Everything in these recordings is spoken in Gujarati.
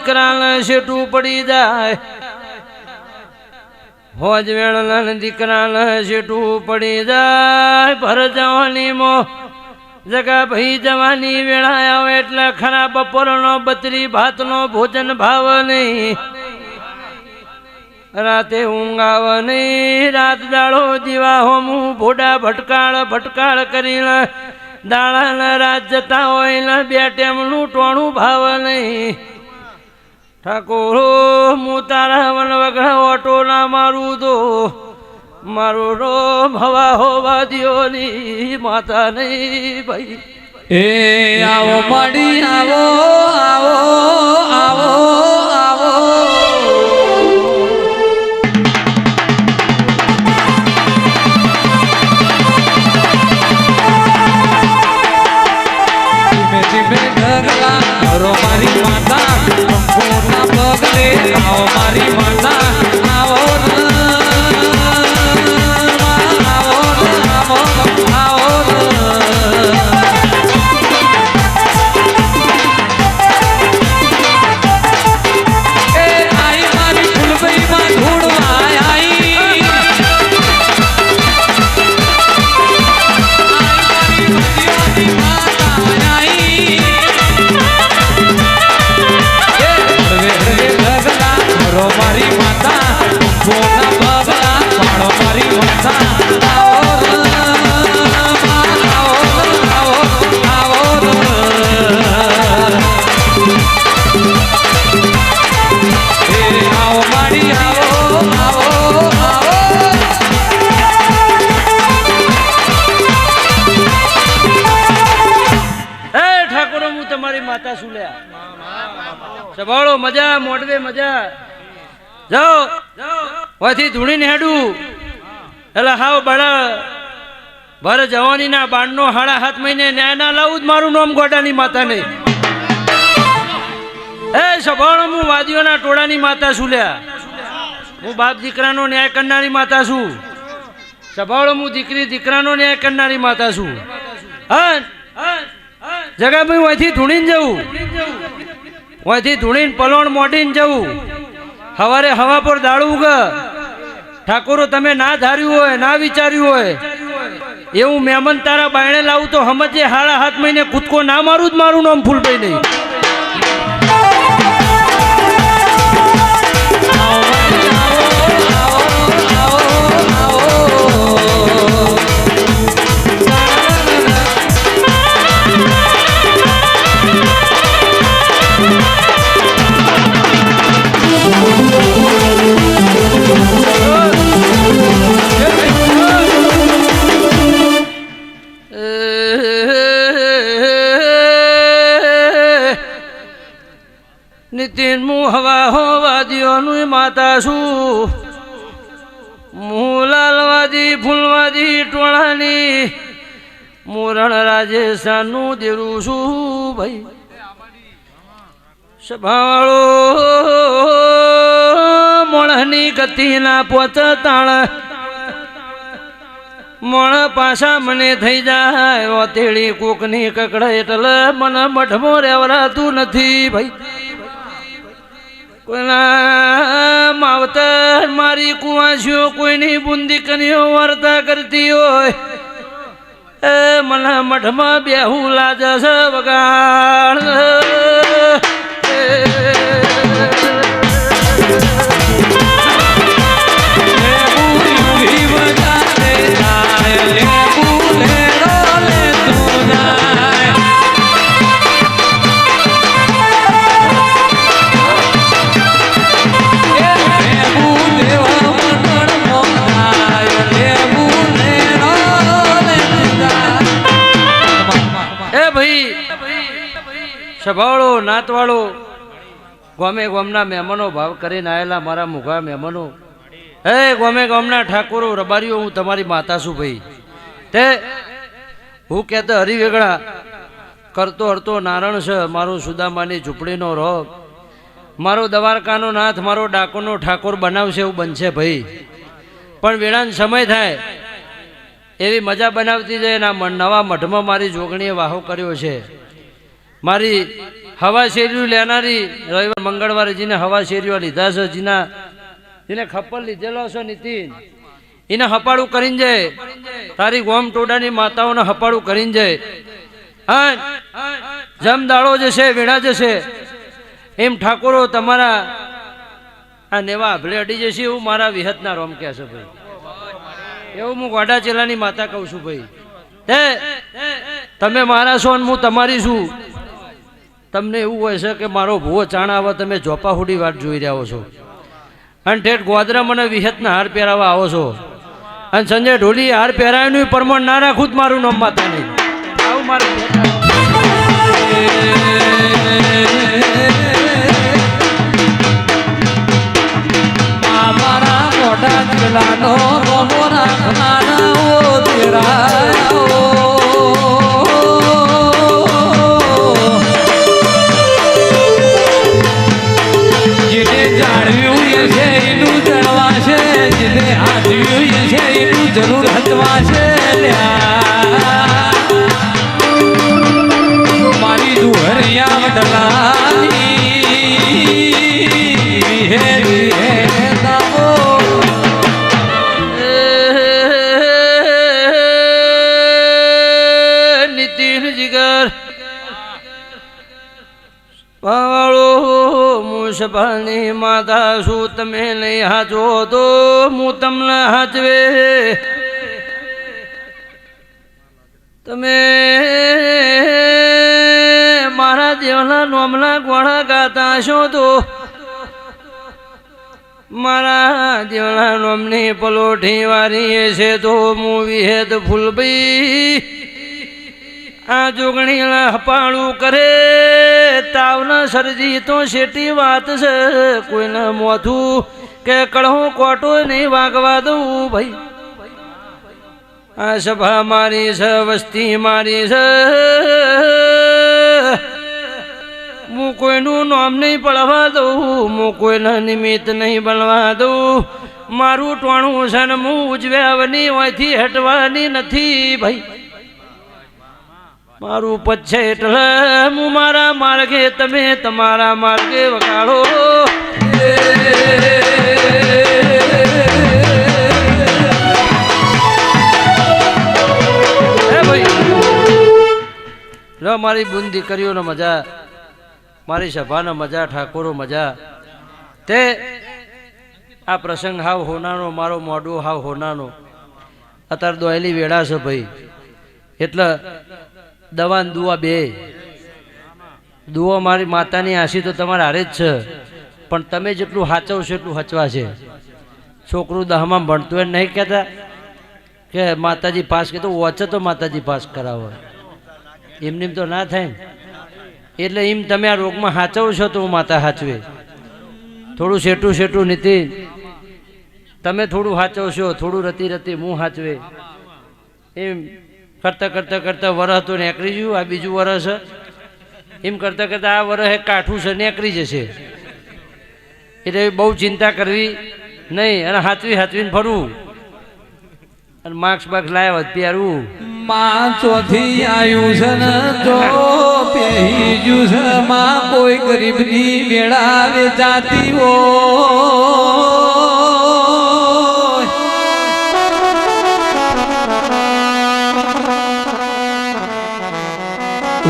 દીકરાને શેઠું પડી જાય હોજ વેળના દીકરાને શેઠું પડી જાય ભર જવાની મો જગા ભાઈ જવાની વેળા આવે એટલે ખરા બપોરનો બત્રી ભાતનો ભોજન ભાવ નહીં રાતે ઊંઘ આવે નહીં રાત દાડો દીવા હોમું ભોડા ભટકાળ કરીને દાડાના રાત જતા હોય ને બે ટેમનું ટોણું ભાવ નહીં ઠાકોરો હું તારા વન વગડા ઓટો ના મારું તો મારો રોમ હવા હોવા દિયો ની માતા નહીં ભાઈ એ આવો મળી આવો આવો આવો આવો ધીમે ઢગલા કરો મારી માતા સંપૂર્ણ પગલે આવો મારી માતા આવો માતા સુલ્યા સભાળો મજા મોડવે મજા જાઓ વાથી ધૂણીને હેડું એટલે હાવ બડા ભર જવાની ના બાણનો 7.5 મહિને ન્યાય ના લાવું જ મારું નામ ગોડાની માતા નહીં એ સભાળો હું વાદીઓના ટોળાની માતા સુલ્યા હું બાપ દીકરાનો ન્યાય કરનારી માતા છું સભાળો હું દીકરી દીકરાનો ન્યાય કરનારી માતા છું હા જગા ભાઈ અહીંથી ધૂણીને જવું અહીંથી ધૂણીને પલોણ મોડીને જવું સવારે હવા પર દાળું ઉગે ઠાકોરો તમે ના ધાર્યું હોય ના વિચાર્યું હોય એવું મહેમાન તારા બાયણે લાવું તો સમજે 7.5 મહિને કૂદકો ના મારું જ મારું નામ ફૂલભાઈ નહીં નિતિન મુ હવા હોવાદીઓનું માતા છું હું લાલવાદી ફૂલવાદી ટોળાની મોરણ રાજસ્થાનનું દેરું છું ભાઈ સભાળો મોણની ગતિ ના પોચ તાણ મોણ પાછા મને થઈ જાય ઓતેડી કોકની કકડા એટલે મને મઠમો રેવરાતું નથી ભાઈ કોઈના માવતર મારી કુવાસીઓ કોઈની બુંદી કનીઓ વાર્તા કરતી હોય એ મને મઠમાં બેહું લાગે છે વગાડ સભાળો નાતવાળો ગોમે ગોમના મહેમાનો ભાવ કરીને આવેલા મારા મુઘા મહેમાનો હે ગોમે ગોમના ઠાકોરો રબારીઓ હું તમારી માતા છું ભાઈ તે હું કહેતો હરિવેગળા કરતો હરતો નારણ છે મારો સુદામાની ઝૂંપડીનો રોગ મારો દ્વારકાનો નાથ મારો ડાકોરનો ઠાકોર બનાવશે એવું બનશે ભાઈ પણ વેળાનો સમય થાય એવી મજા બનાવતી જાય એના નવા મઠમાં મારી જોગણીએ વાહો કર્યો છે મારી હવા શેરીઓ લેનારી રવિવાર મંગળવારે જેને હવા શેરીઓ લીધા છે જેને ખપ્પર લીધેલો છે નીતિન એને હપાડું કરીને જાય તારી ગોમ ટોડાની માતાઓને હપાડું કરીને જાય હા જમ દાડો જશે વેણા જશે એમ ઠાકોરો તમારા આ નેવા આભલે અડી જશે એવું મારા વિહતના રોમ કહે છે ભાઈ એવું હું ગોડા ચેલાની માતા કહું છું ભાઈ તમે મારા છો ને હું તમારી છું તમને એવું હોય છે કે મારો ભૂવો ચાણ આવે તમે જોપા હુડી વાટ જોઈ રહ્યા છો અને ઠેઠ ગોદરા મને વિહતના હાર પહેરાવા આવો છો અને સંજય ઢોલી હાર પહેરાવીનું પ્રમાણ ના રાખું જ મારું નામ માતા નહીં આવું મારું મારા મોઢા ચેલાનો રોમો રાખનારા ઓ તેરા જરૂર હતવાશે મારી દુહરિયા નીતિન જીગર પાવાળો મુસભાની માતા શું તમે નહીં હાચો તો હું તમને હાચવે તમે મારા દેવના નોમના ગોળા ગાતા છો તો મારા દેવના નોમની પલોઠી વારી છે તો હું વિહેદ ફૂલભાઈ આ જોગણી હપાળું કરે તાવના સરજી તો શેટી વાત છે કોઈને મોથું કે કળહું કોટો નહીં વાગવા દઉં ભાઈ આ સભા મારી છે વસ્તી મારી છે હું કોઈનું નામ નહીં પડવા દઉં હું કોઈના નિમિત્ત નહીં બનવા દઉં મારું ટોણું છે ને હું ઉજવ્યાવની હોયથી હટવાની નથી ભાઈ મારું પછે એટલે હું મારા માર્ગે તમે તમારા માર્ગે વગાડો ભાઈ મારી બુન દીકરીઓનો મજા મારી સભાનો મજા ઠાકોરો મજા તે આ પ્રસંગ હાવ હોનાનો મારો મોઢું હાવ હોનાનો અત્યારે દોયેલી વેળા છે ભાઈ એટલે દવા ને દુઆ બે દુઆ મારી માતાની આશી તો તમારે હારે જ છે પણ તમે જેટલું હાચવશો એટલું હચવા છે છોકરું દહમાં ભણતું હોય નહીં કહેતા કે માતાજી પાસ કહેતો વચ્ચે તો માતાજી પાસ કરાવો એમને તો ના થાય ને એટલે એમ તમે આ રોગમાં હાચવશો તો હું માતા હાચવે થોડું શેઠું શેઠું નીતિ તમે થોડું હાચવશો થોડું રતી રતી હું હાચવે એમ કરતાં કરતાં કરતાં વરસ તો નીકળી ગયું આ બીજું વરસ એમ કરતાં કરતાં આ વરસ કાઠું છે નીકળી જશે એટલે બહુ ચિંતા કરવી નહીં અને હાચવીને ફરવું અને માર્ક્સ બાક્સ લાવ્યા પહેરવું માં ચોથી આયુ છે ને જો પેહી જુ છે માં કોઈ ગરીબની વેળા વેચાતી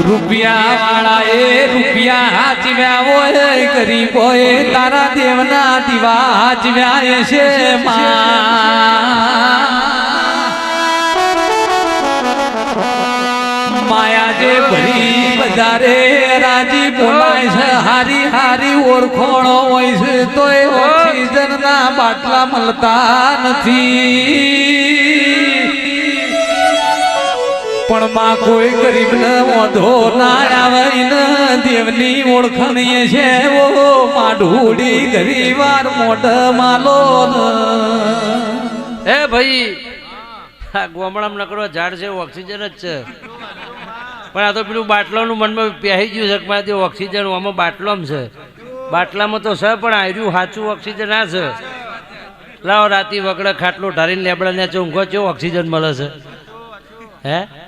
રૂપિયા વાળા એ રૂપિયા હાચવ્યા હોય ગરીબોએ તારા દેવના દીવા હાચવ્યા છે માયા જે ભરી બજારે રાજી બોલાય છે હારી હારી ઓળખોણો હોય છે તો એ ઓક્સિજન ના બાટલા મળતા નથી પણ માં કોઈ ગરીબ ને વાંધો ના આવે ને દેવની ઓળખણીએ છે ઓ માઢુડી ગરીવાર મોઢ માલો એ ભાઈ આ ગોમડામાં નકરો ઝાડ છે ઓક્સિજન જ છે પણ આ તો પેલું બાટલાનું મનમાં પહેરી ગયું છે કે ઓક્સિજન આમાં બાટલામાં છે બાટલામાં તો છે પણ આવ્યું સાચું ઓક્સિજન આ છે લાવો રાતી વગડે ખાટલો ઢારીને લેબડાને ઊંઘો ચો ઓક્સિજન મળે છે હે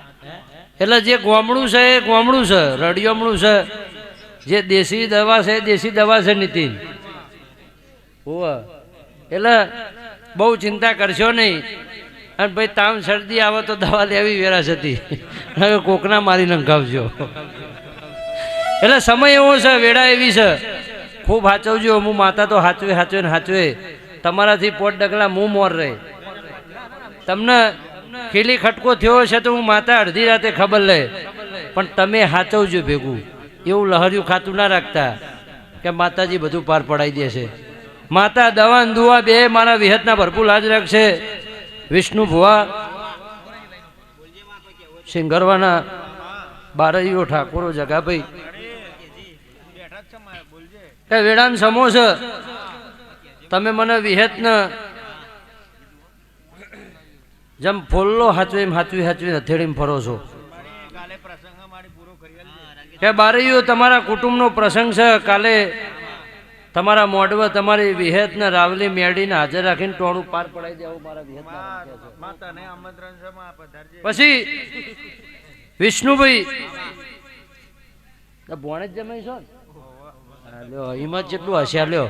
એટલે જે ગોમડું છે એ ગોમડું છે રડિયોમણું છે જે દેશી દવા છે દેશી દવા છે નીતિન. એટલે બહુ ચિંતા કરશો નહીં. અને ભાઈ તાવ શરદી આવે તો દવા લેવી વેરાશ હતી, કોકના મારી નંખાવજો. એટલે સમય એવો છે, વેળા એવી છે, ખૂબ હાચવજો. હું માતા તો હાચવે હાચવે ને હાચવે. તમારાથી પોટ ડગલા મું મોર રહે. તમને ખીલી ખટકો થયો છે તો હું માતા અડધી રાતે ખબર લે, પણ તમે હાચવજો ભેગું. એવું લહર્યું ખાતું ના રાખતા કે માતાજી બધું પાર પડાવી દેશે. માતા દવા ને દુવા બે મારા વિહતના ભરપૂર લાજ રાખશે. વિષ્ણુ ભુવા સિંગરવાના બારૈયો ઠાકોરો જગાભાઈ કે વેડાન સમો છે. તમે મને વિહતને જેમ ફોલ્લો હાચવે એમ હાચવી હાચવી હથેળીમાં ફરો છો. કે બારૈયો તમારા કુટુંબનો પ્રસંગ છે. કાલે તમારા મોઢવા તમારી વિહેત ને રાવલી મેળીને હાજર રાખીને ટોળું પાર પડાવી દેવું મારા વિહેત. પછી વિષ્ણુભાઈ ભોણે જ જમાઈ છો ને, હિંમત જેટલું હસ્યા લ્યો.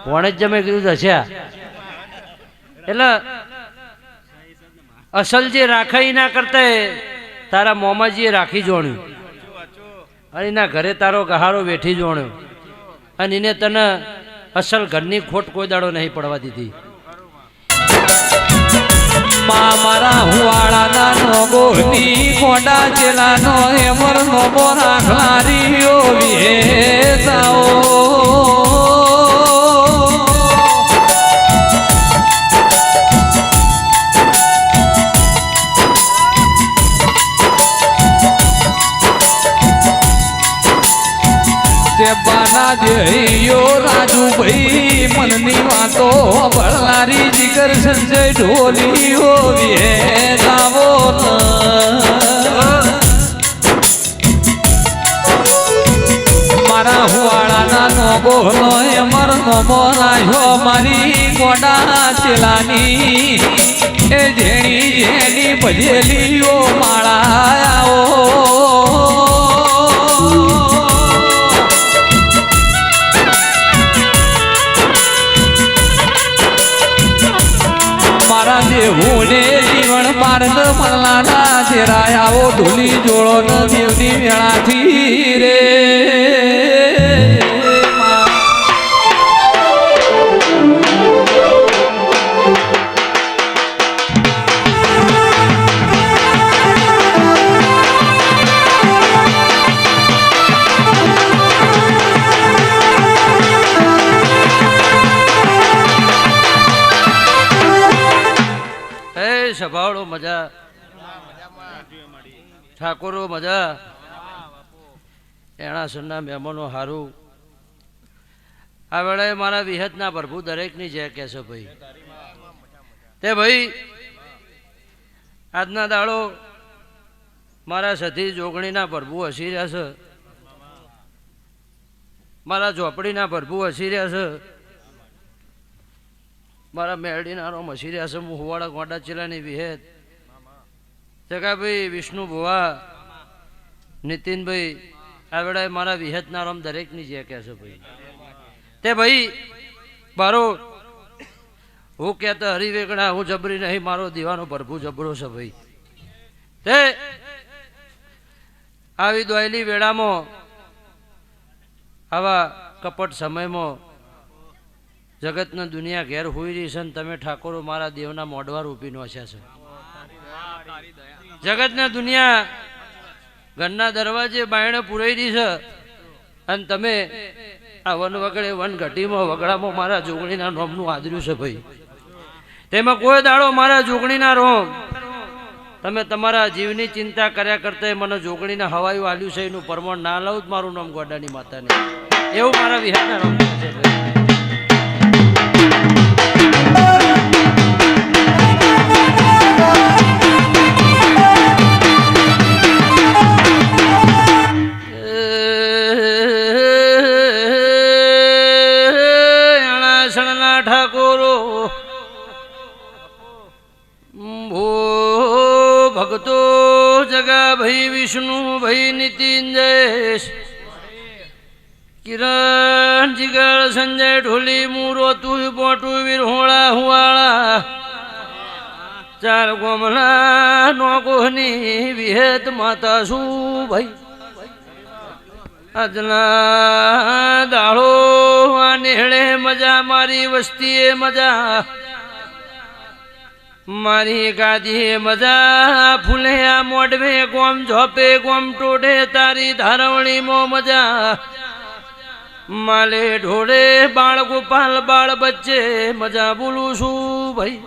ભોણે જ જમે કીધું હસ્યા. એટલે અસલ જે રાખા ના કરતા તારા મોમાજીએ રાખી જોણ્યું, અને એના ઘરે તારો ગહારો વેઠી જોણ્યો, અને એને તને અસલ ઘરની ખોટ કોઈ દાડો નહીં પડવા દીધી. મારા હુવાળાના નોગોની કોડા ચેલાનો એમર નોબો રાખલારીઓ વિહેતાઓ. બાના જઈયો રાજુભાઈ મનની વાતો ભળનારી જીગર સંજય ઢોલીઓ વિહેતાવો. મારા હુવાળાના નોબો નો એમર નોબો રાખ્યો મારી ગોડા ચેલાની એ જેણી જેની ભજેલીઓ માળાઓ. મારા દેવુને જીવન માર્ગ મલ્લાના ચેરાયાઓ ધૂલી જોડો ન દેવની વેળાથી રે. સભાળો મજા, ઠાકોરો મજા, એણાસરના મહેમાનો હારું. આ વેળાએ મારા વિહતના પ્રભુ દરેકની જય કહેશો ભાઈ. તે ભાઈ આજના દાડો મારા સધી જોગણીના પ્રભુ હસી રહ્યા છે, મારા ઝોપડીના પ્રભુ હસી રહ્યા છે, મારા મેરડીના રોમ હસી રહ્યા છે. હું હુવાડા ગોડા ચેલાની વિહેત જગાભાઈ, વિષ્ણુ ભુવા, નીતિનભાઈ, આ વેળાએ મારા વિહેતના રોમ દરેકની જે કહેશે ભાઈ. તે ભાઈ બારો હું કહેતા હરિવેગણા હું જબરી નહીં, મારો દીવાનો પ્રભુ જબરો છે ભાઈ. તે આવી દોયલી વેળામાં આવા કપટ સમયમાં જગતના દુનિયા ઘેર હોઈ રહી છે, તમે ઠાકોરો મારા દેવના મોઢવા રૂપી નોસ્યા છે. જગતના દુનિયા ઘરના દરવાજે બાયણે પુરાઈ રહી છે, અને તમે આ વન વગડે વન ઘટીમાં વગડામાં મારા જોગણીના રોમનું આદર્યું છે ભાઈ. તેમાં કોઈ દાડો મારા જોગણીના રોમ તમે તમારા જીવની ચિંતા કર્યા કરતા મને જોગણીના હવાયું આલ્યું છે, એનું પ્રમાણ ના લાવું જ મારું નામ ગોડાની માતાને. એવું મારા વિહારના રોમ છે ભાઈ. ઠાકોરો ભગતો જગા ભાઈ, વિષ્ણુ ભાઈ, નીતિન જયેશ કિરણ જીગર સંજય ઢોલી મુરો તું બોટું વીર હોળા હુવાળા ચાર ગોમલા નો કોહની વિહેત માતા શું ભાઈ આજના દાળો આ નેહળે મજા મારી વસ્તીએ મજા મારી ગાદીએ મજા ફૂલે આ મોઢવે ગોમ ઝોપે ગોમ ટોઢે તારી ધારવણીમાં મજા માલે ઢોળે બાળ ગોપાલ બાળ બચ્ચે મજા બોલું છું ભાઈ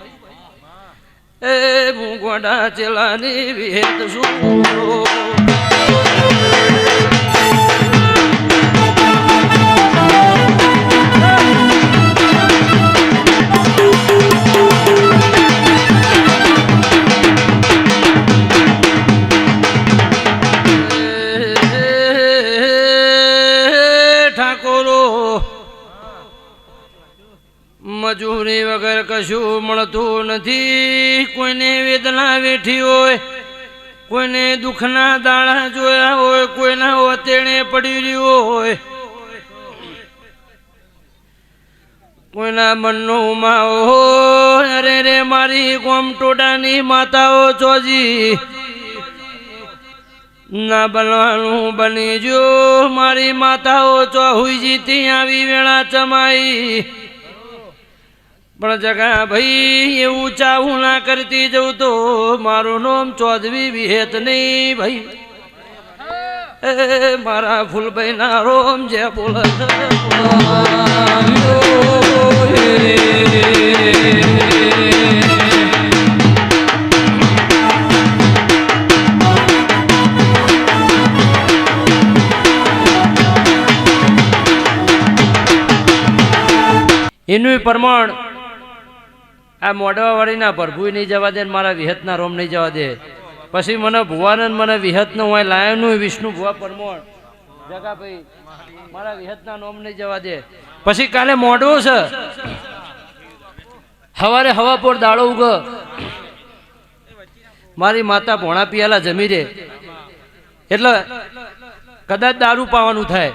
એ હું ગોડા ચેલાની વિહેત શું મજૂરી વગર કશું મળતું નથી કોઈને વેદના વેઠી હોય કોઈને દુઃખના દાણા જોયા હોય કોઈના ઓતેણે પડી રહ્યો હોય કોઈના મનનો ઉમાઓ હોય અરે રે મારી ગોમટોડાની માતાઓ ચોજી ના બનવાનું બની જો મારી માતાઓ ચોહુઈ જીતી આવી વેળા ચમાઈ પણ જગા ભાઈ એવું ચાવું ના કરતી જવું તો મારું નામ ચૌધરી વિહેત નહીં ભાઈ એ મારા ફૂલભાઈ ના રોમ જે બોલ એનું પ્રમાણ આ મોઢવા વાળીના પ્રભુ નહીં જવા દે મારા વિહતના રોમ નહીં જવા દે પછી મને ભુવાનંદ મને વિહતનું હોય લાયનું વિષ્ણુ ભુવા પરમોણ જગા ભાઈ મારા વિહતના નોમ નહીં જવા દે પછી કાલે મોઢવો છે હવારે હવાપોર દાડો ઉગ મારી માતા ભોણા પિયાલા જમી રે એટલે કદાચ દારૂ પાવાનું થાય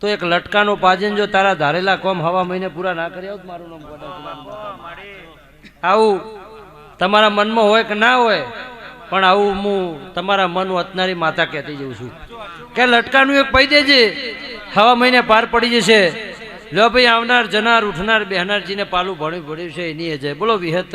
તો એક લટકાનો પાજન જો તારા ધારેલા કોમ હવા મહિને પૂરા ના કરી આવું મારું નામ આવું તમારા મનમાં હોય કે ના હોય પણ આવું હું તમારા મન વતનારી માતા કહેતી જઉં છું કે લટકાનું એક પૈ દેજે હવા મહિને પાર પડી જશે લો ભાઈ આવનાર જનાર ઉઠનાર બેહનારજીને પાલું ભણ્યું છે એની જય બોલો વિહત